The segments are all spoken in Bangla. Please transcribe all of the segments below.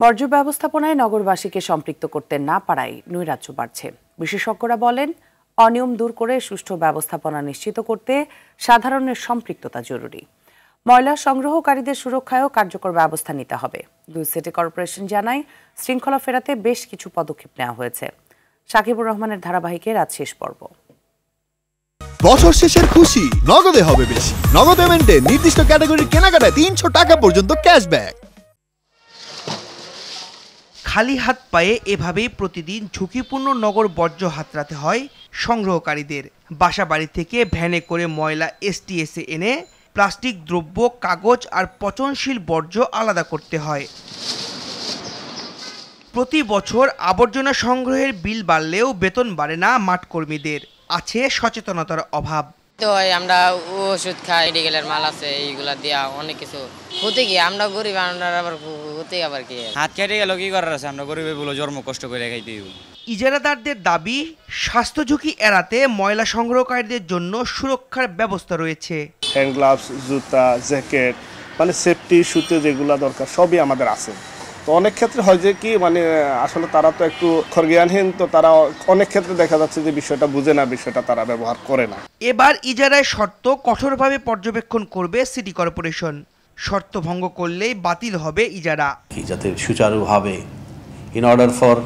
বর্জ্য ব্যবস্থাপনায় নগরবাসীকে সম্পৃক্ত করতে না পারায় নৈরাজ্য বাড়ছে। বিশেষজ্ঞরা বলেন, অনিয়ম দূর করে সুষ্ঠু ব্যবস্থাপনা নিশ্চিত করতে সাধারণের সম্পৃক্ততা জরুরি। ময়লা সংগ্রহকারীদের সুরক্ষায়ও কার্যকর ব্যবস্থা নিতে হবে। দুই সিটি কর্পোরেশন জানায়, শৃঙ্খলা ফেরাতে বেশ কিছু পদক্ষেপ নেওয়া হয়েছে। সাকিবুর রহমানের ধারাবাহিকে রাত শেষ পর্ব। বছর শেষের খুশি নগদে হবে বেশি। নগদ পেমেন্টে নির্দিষ্ট ক্যাটাগরির কেনাকাটায় 300 টাকা পর্যন্ত ক্যাশব্যাক। খালি হাত পায়ে এভাবেই প্রতিদিন ঝুঁকিপূর্ণ নগর বর্জ্য হাতড়াতে হয় সংগ্রহকারীদের। বাসাবাড়ি থেকে ভ্যানে করে ময়লা এসটিএসে এনে প্লাস্টিক দ্রব্য, কাগজ আর পচনশীল বর্জ্য আলাদা করতে হয়। প্রতি বছর আবর্জনা সংগ্রহের বিল বাড়লেও বেতন বাড়ে না মাঠকর্মীদের। আছে সচেতনতার অভাব। তো আমরা ওষুধ খাই, মেডিকেলের মাল আছে, এইগুলা দিয়া অনেক কিছু হতে গিয়ে আমরা গরিব, আমরা আবার হতে আবার কি হাত কেটে গেল, কি করার আছে, আমরা গরিবে বলে জন্ম কষ্ট করে খাইতে। ইজারাদারদের দাবি, স্বাস্থ্য ঝুঁকি এড়াতে ময়লা সংগ্রহকারীদের জন্য সুরক্ষার ব্যবস্থা রয়েছে। হ্যান্ড গ্লাভস, জুতা, জ্যাকেট, মানে সেফটি ইস্যুতে যেগুলো দরকার সবই আমাদের আছে। তো অনেক ক্ষেত্রে হয় যে কি মানে আসলে তারা তো একটু জ্ঞানহীন, তো তারা অনেক ক্ষেত্রে দেখা যাচ্ছে যে বিষয়টা বুঝে না, বিষয়টা তারা ব্যবহার করে না। এবার ইজারায় শর্ত কঠোরভাবে পর্যবেক্ষণ করবে সিটি কর্পোরেশন। শর্ত ভঙ্গ করলেই বাতিল হবে ইজারা। যাতে সুচারুভাবে in order for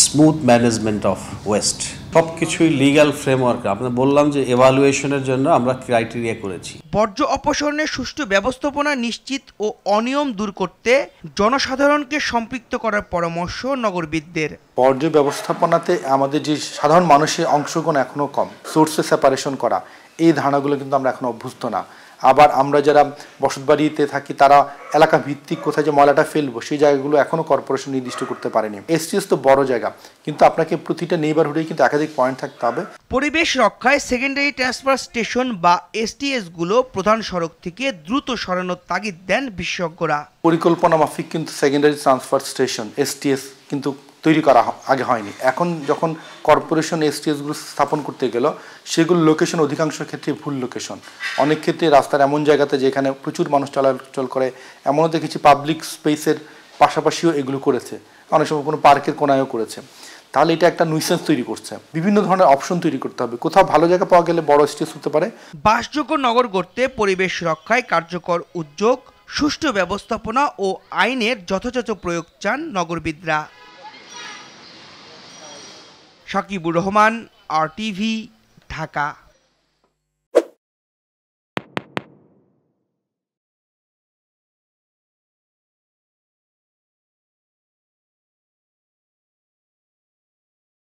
smooth management of waste সবকিছুই লিগ্যাল ফ্রেমওয়ার্ক। আমরা বললাম যে এভালুয়েশনের জন্য আমরা ক্রাইটেরিয়া করেছি। বর্জ্য অপসারণের সুষ্ঠু ব্যবস্থাপনা নিশ্চিত ও অনিয়ম দূর করতে জনসাধারণকে সম্পৃক্ত করার পরামর্শ নগরবিদদের। বর্জ্য ব্যবস্থাপনাতে আমাদের যে সাধারণ মানুষের অংশগ্রহণ এখনো কম। সোর্সে সেপারেশন করা, এই ধারণাগুলো কিন্তু আমরা এখনো অভ্যস্ত না। আবার আমরা যারা বসতবাড়িতে থাকি তারা এলাকা ভিত্তিক কোথায় যে ময়লাটা ফেলবো সেই জায়গাগুলো এখনো কর্পোরেশন নির্দিষ্ট করতে পারেনি। এসটিএস তো বড় জায়গা, কিন্তু আপনাকে প্রতিটা নেইবারহুডেই কিন্তু একাধিক পয়েন্ট থাকতে হবে। পরিবেশ রক্ষায় সেকেন্ডারি ট্রান্সফার স্টেশন বা এসটিএস গুলো প্রধান সড়ক থেকে দ্রুত সরানোর তাগিদ দেন বিশেষজ্ঞরা। পরিকল্পনা মাফিক কিন্তু সেকেন্ডারি ট্রান্সফার স্টেশন এসটিএস কিন্তু তৈরি করা আগে হয়নি। এখন যখন কর্পোরেশন এসটিএসগুলো স্থাপন করতে গেল, সেগুলো লোকেশন অধিকাংশ ক্ষেত্রে ভুল লোকেশন। অনেক ক্ষেত্রে রাস্তার এমন জায়গাতে যেখানে প্রচুর মানুষ চলাচল করে, এমনও দেখেছি পাবলিক স্পেসের পাশাপাশিও এগুলো করেছে, অনেক সময় কোনো পার্কের কোনায়ও করেছে। তাহলে এটা একটা নুইসেন্স তৈরি করছে। বিভিন্ন ধরনের অপশন তৈরি করতে হবে। কোথাও ভালো জায়গা পাওয়া গেলে বড় এসটিএস হতে পারে। বাসযোগ্য নগর গড়তে পরিবেশ রক্ষায় কার্যকর উদ্যোগ, সুষ্ঠু ব্যবস্থাপনা ও আইনের যথাযথ প্রয়োগ চান নগরবিদরা। সাকিবুর রহমান, RTV, ঢাকা।